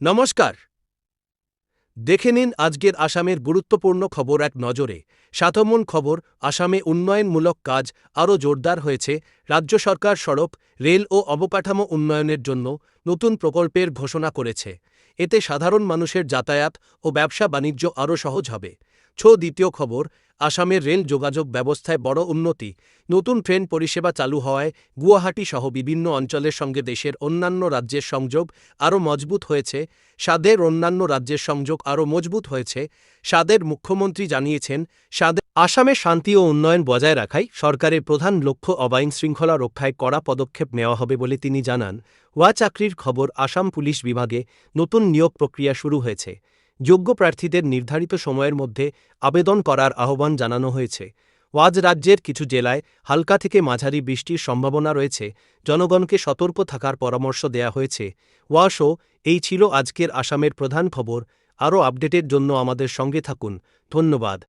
নমস্কার। দেখে নিন আজকের আসামের গুরুত্বপূর্ণ খবর এক নজরে। ৭ম খবর, আসামে উন্নয়নমূলক কাজ আরও জোরদার হয়েছে। রাজ্য সরকার সড়ক, রেল ও অবকাঠামো উন্নয়নের জন্য নতুন প্রকল্পের ঘোষণা করেছে। এতে সাধারণ মানুষের যাতায়াত ও ব্যবসা বাণিজ্য আরও সহজ হবে। দ্বিতীয় খবর, আসামের রেল যোগাযোগ ব্যবস্থায় বড় উন্নতি। নতুন ট্রেন পরিষেবা চালু হওয়ায় গুয়াহাটি সহ বিভিন্ন অঞ্চলের সঙ্গে দেশের অন্যান্য রাজ্যের সংযোগ আরও মজবুত হয়েছে। সাদের অন্যান্য রাজ্যের সংযোগ আরও মজবুত হয়েছে। সাদের মুখ্যমন্ত্রী জানিয়েছেন, আসামে শান্তি ও উন্নয়ন বজায় রাখাই সরকারের প্রধান লক্ষ্য। আইন শৃঙ্খলা রক্ষায় কড়া পদক্ষেপ নেওয়া হবে বলে তিনি জানান। চাকরির খবর, আসাম পুলিশ বিভাগে নতুন নিয়োগ প্রক্রিয়া শুরু হয়েছে। যোগ্য প্রার্থীদের নির্ধারিত সময়ের মধ্যে আবেদন করার আহ্বান জানানো হয়েছে। রাজ্যের কিছু জেলায় হালকা থেকে মাঝারি বৃষ্টির সম্ভাবনা রয়েছে। জনগণকে সতর্ক থাকার পরামর্শ দেয়া হয়েছে। এই ছিল আজকের আসামের প্রধান খবর। আরও আপডেটের জন্য আমাদের সঙ্গে থাকুন। ধন্যবাদ।